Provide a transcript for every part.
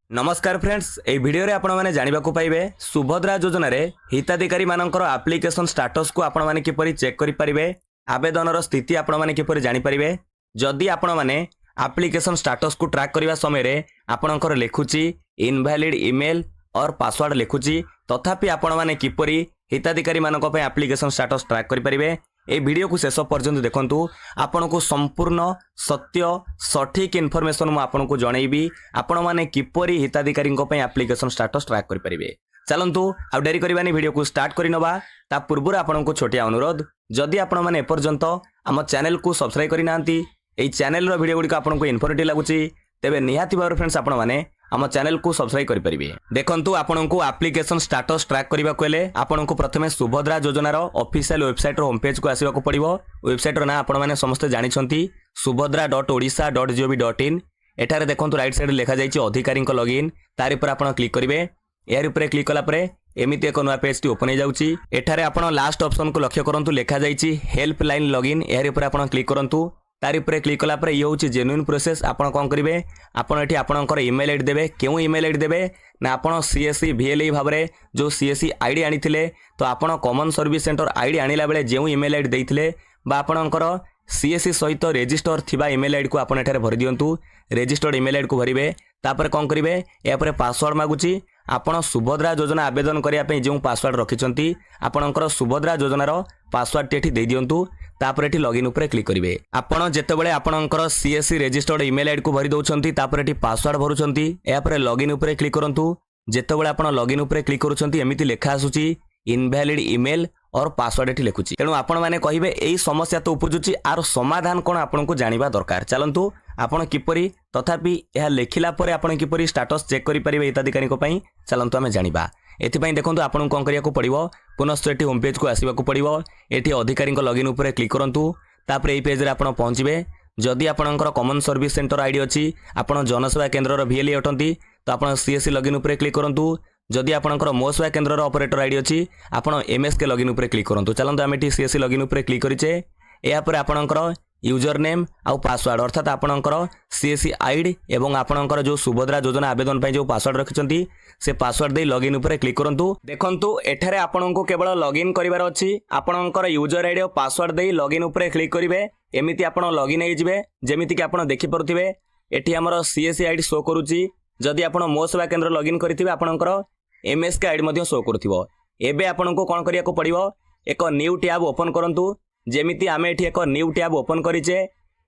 नमस्कार फ्रेंड्स ए वीडियो रे आपण माने जानिबा को पाइबे सुभद्रा योजना रे हिताधिकारी मानकर एप्लिकेशन स्टेटस को आपण माने किपरि चेक करि परिबे आवेदन रो स्थिति आपण माने किपरि जानि परिबे जदि आपण माने एप्लिकेशन स्टेटस को ट्रैक करबा समय रे आपणकर लेखुची इनवैलिड ईमेल और पासवर्ड लेखुची तथापि आपण माने किपरि हिताधिकारी मानक पे एप्लिकेशन स्टेटस ट्रैक करि परिबे ए वीडियो को शेष पर्यंत देखंतु आपण को संपूर्ण सत्य सठिक इनफॉरमेशन मु आपण को जणैबी आपण माने किपरि हिताधिकारी पे एप्लिकेशन स्टेटस ट्रैक करि परिबे। चलंतु आ डेरी करबानी वीडियो को स्टार्ट करि नबा ता पूर्व आपण को छोटिया अनुरोध जदि आपण माने एपर्यंत आम चैनल को सब्सक्राइब करि नांती ए चैनल रो वीडियो गुडी को आपण को इन्फॉर्मेटिव लागुची तेबे निहाती भाव फ्रेंड्स आपण माने आम चैनल को सब्सक्राइब करि परिबे। देखंतु आपण को एप्लिकेशन स्टेटस ट्रैक करबा कोले आपण को प्रथमे सुभद्रा योजना रो ऑफिशियल वेबसाइट रो होम पेज को आसीबा को पड़िबो। वेबसाइट रो ना आपण माने समस्त जानि छंती subhadra.odisha.gov.in एठारे देखंतु राइट साइड लिखा जाइछि अधिकारी को लॉगिन तारि पर आपण क्लिक करिवे। यार ऊपर क्लिक कला परे एमिति एक नया पेज टी ओपन हो जाउछि। एठारे आपण लास्ट ऑप्शन को लक्ष्य करंतु लिखा जाइछि हेल्पलाइन लॉगिन यार ऊपर आपण क्लिक करंतु तारि पर क्लिक कला पर ये होछि जेन्युइन प्रोसेस। आपण कोन करिवे आपण एठी आपणकर ईमेल आईडी देबे केउ ईमेल आईडी देबे ना आपण सीएससी VLE भाबरे जो सीएससी आईडी आनिथिले तो आपण कॉमन सर्विस सेंटर आईडी आनिला बेले जेउ ईमेल आईडी देइथिले बा आपणकर सीएससी सहित रजिस्टर थिबा ईमेल आईडी को आपण एठारे भरि दियंतु। रजिस्टर्ड ईमेल आईडी को भरिवे तापर कोन करिवे या पर पासवर्ड मागुची आपण सुभद्रा योजना आवेदन करिया पे जो पासवर्ड रखिचंती आपणकर सुभद्रा योजना रो पासवर्ड एठी दे दियंतु। तापर एठी लॉगिन ऊपर क्लिक करिवे। आपण जेतेबेले आपणकर सीएससी रजिस्टर्ड ईमेल आईडी को भरि दोउछंती तापर एठी पासवर्ड भरुछंती या पर लॉगिन ऊपर क्लिक करंतु। जेतेबेले आपण लॉगिन ऊपर क्लिक करूछंती एमिति लेखा आसुची इनवैलिड ईमेल और पासवर्ड एठी लेखुची। तेणु आपण माने कहिबे एई समस्या तो उपजुची आर समाधान कोन आपण को जानिबा दरकार। चलंतु आपण किपरि तथापि यह लेखिला परे आपण किपरि स्टेटस चेक करि परिबे हिताधिकारी को पई चलंतु आमे जानिबा। एथिपाई देखंतु आपण कोन करिया को पड़िबो पुनश्च एठी होम पेज को आसीबा को पड़िबो। एठी अधिकारी को लॉगिन ऊपर क्लिक करंतु तापर एई पेज रे आपण पहुंचबे। जदि आपणकर कॉमन सर्विस सेंटर आईडी अछि आपण जनसेवा केंद्र रो VLE अटंती तो आपण सीएससी लॉगिन ऊपर क्लिक करंतु। जदि आपणकर मो सेवा केंद्र रो ऑपरेटर आईडी अछि आपण MSK लॉगिन ऊपर क्लिक करंतु। चलंतु आमे एठी सीएससी लॉगिन ऊपर क्लिक करिचे या पर आपणकर यूजर नेम आउ पासवर्ड अर्थात आपणकर सीएससी आईडी एवं आपणकर जो सुभद्रा योजना आवेदन पई जो पासवर्ड रखिचंती से पासवर्ड दे लॉगिन ऊपर क्लिक करंतु। देखंतु एठारे आपणको केवल लॉगिन करिवार अछि आपणकर यूजर आईडी और पासवर्ड दे लॉगिन ऊपर क्लिक करिवे एमिति आपण लॉगिन हे जिवे। जेमिति कि आपण देखि परथिबे एठी हमर सीएससी आईडी शो करूची। जदि आपण मो सेवा केंद्र लॉगिन करिथिबे आपणकर MSK आईडी मध्ये शो करथिबो। एबे आपणको कोन करिया को पड़िबो एक न्यू टैब ओपन करंतु। जेमिति आमे एठी एक न्यू टैब ओपन करिचे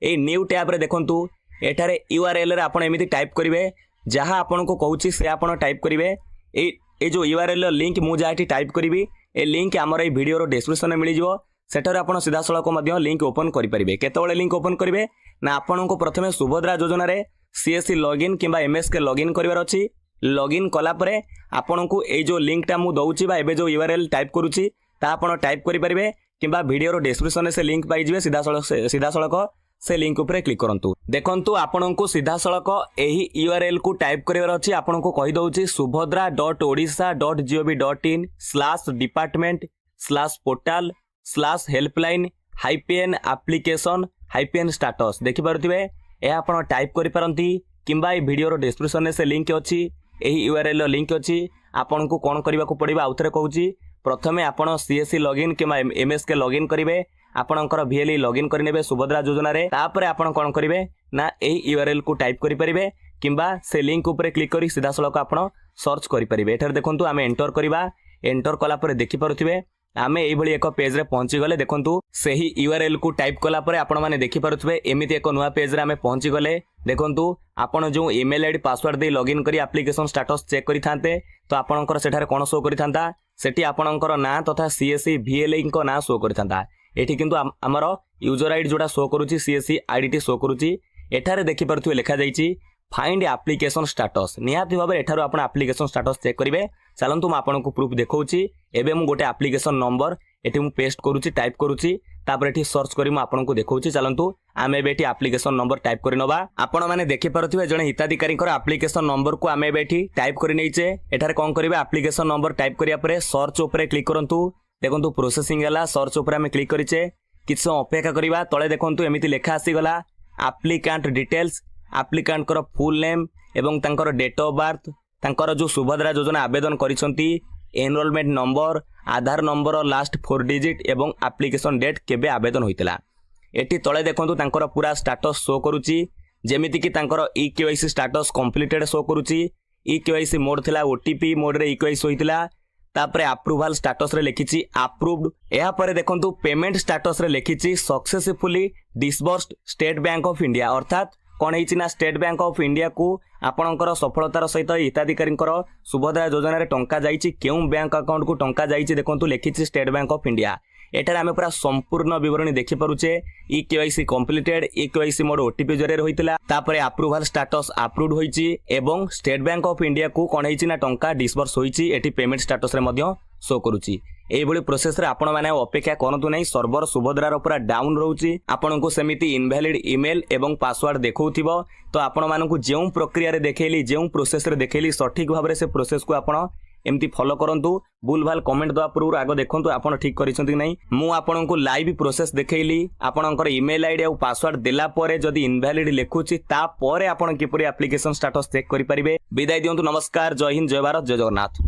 ए न्यू टैब रे देखंतु एठारे URL रे आपण एमिति टाइप करिवे जहां आपण को कहूची से आपण टाइप करिवे। ए जो URL लिंक मु जाठी टाइप करिवि ए लिंक हमर ए वीडियो रो डिस्क्रिप्शन में मिली जिवो। सेटर आपण सीधा सळक मध्य लिंक ओपन करि परिबे। केतबेले लिंक ओपन करिवे ना आपण को प्रथमे सुभद्रा योजना रे CSC लॉगिन किबा MSK लॉगिन करिवार अछि। लॉगिन कला परे आपण को ए जो लिंक टा मु दउची बा एबे जो URL टाइप करूची ता आपण टाइप करि परिबे किबा वीडियो रो डिस्क्रिप्शन से लिंक पाई जिवे। सीधा सळक से लिंक ऊपर क्लिक करंतु। देखंतु आपण को सीधा सळक एही URL को टाइप करिवार अछि। आपण को कहि दउची subhadra.odisha.department/department/portal/helpline-application-status देखि पारुथिबे ए आपण टाइप करि पारंती किबा ए वीडियो रो डिस्क्रिप्शन से लिंक अछि एही URL लिंक अछि। आपण को कोन करिवा को पड़िबा आउथरे कहूची प्रथमे आपण CSC लॉगिन किबा MSK लॉगिन करिवे आपणकर VLE लॉगिन करि नेबे सुभद्रा योजना रे तापर आपण कोन करिवे ना एही URL को टाइप करि परिबे किबा से लिंक ऊपर क्लिक करी सीधा सळक आपण सर्च करि परिबे। एठार देखंतु आमे एंटर करिवा। एंटर कला पर देखि पारुथिबे आमे एई भली एक पेज रे पहुंची गले। देखंतु सेही URL को टाइप कला पर आपण माने देखि पारुथिबे एमिति एक नया पेज रे आमे पहुंची गले। देखंतु आपण जो ईमेल आईडी पासवर्ड दे लॉगिन करी एप्लिकेशन स्टेटस चेक करि थांते तो आपणकर सेठारे कोन शो करि थांता सेठी आपणकर ना तथा CSC VLE को ना शो करि थांता। एठी किंतु हमर यूजर आईडी जोडा शो करूची CSC आईडी टी शो करूची। एठारे देखि पारुथिबे लेखा जाईची फाइंड एप्लिकेशन स्टेटस। निहाती भाबे एठारो आपण एप्लिकेशन स्टेटस चेक करिवे। चलंतु म आपन को प्रूफ देखौची। एबे मु गोटे एप्लिकेशन नंबर एठी मु पेस्ट करूची टाइप करूची तापर एठी सर्च करी मु आपन को देखौची। चलंतु आमे बेठी एप्लिकेशन नंबर टाइप करि नबा। आपण माने देखि पारुथिबे जणे हिताधिकारी कर एप्लिकेशन नंबर को आमे बेठी टाइप करि नैचे। एठारे कोन करिवे एप्लिकेशन नंबर टाइप करिया परे सर्च ऊपर क्लिक करंतु। देखंतु प्रोसेसिंग हला सर्च ऊपर आमे क्लिक करिचे किछ अपेक्षा करिवा। तळे देखंतु एमिति लेखा आसी गला एप्लिकेंट डिटेल्स एप्लिकेंट कर फुल नेम एवं तांकर डेट ऑफ बर्थ तांकर जो सुभद्रा योजना आवेदन करिसंती एनरोलमेंट नंबर आधार नंबर लास्ट 4 डिजिट एवं एप्लिकेशन डेट केबे आवेदन होइतला। एटी तळे देखंतु तांकर पूरा स्टेटस शो करूची जेमिति कि तांकर ईकेवाईसी स्टेटस कंप्लीटेड शो करूची। ईकेवाईसी मोड थिला ओटीपी मोड रे ईकेवाईसी होइतला। तापरे अप्रूवल स्टेटस रे लिखिची अप्रूव्ड। एहा परे देखंतु पेमेंट स्टेटस रे लिखिची successfully disbursed State Bank of India. अर्थात कौन है ना स्टेट बैंक ऑफ इंडिया को आपणकर सफलतार सहित हिताधिकारी सुभद्रा योजना रे टंका जाइछि केउं बैंक अकाउंट को टंका जाइछि देखंतु लिखिछि स्टेट बैंक ऑफ इंडिया। एठारे आमे पूरा संपूर्ण विवरणी देखि पारुछे। E KYC completed e KYC mode OTP जरिए होइतिला। तापरे अप्रूवल स्टेटस अप्रूव्ड होइछि एवं स्टेट बैंक ऑफ इंडिया को कौन है ना टंका डिसबर्स होइछि एठी पेमेंट स्टेटस रे मध्य शो करूछि। एभली प्रोसेस रे आपण माने अपेक्षा करंतु नै सर्वर सुभद्रार पूरा डाउन रहउछि। आपनको सेमिति इनवैलिड ईमेल एवं पासवर्ड देखौथिबो तो आपण मानकु जेउ प्रक्रिया रे देखैली जेउ प्रोसेस रे देखैली सठिक भाबरे से प्रोसेस को आपण एमती फॉलो करंतु। भूल भाल कमेंट दवा पूर्व आगे देखंतु आपण ठीक करिसंती नै। मु आपनको लाइव प्रोसेस देखैली आपणकर ईमेल आईडी और पासवर्ड देला परे जदी इनवैलिड लेखुछि ता परे आपण किपरि एप्लीकेशन स्टेटस चेक करि परिबे। विदाय दियंतु। नमस्कार। जय हिंद, जय भारत, जय जगन्नाथ।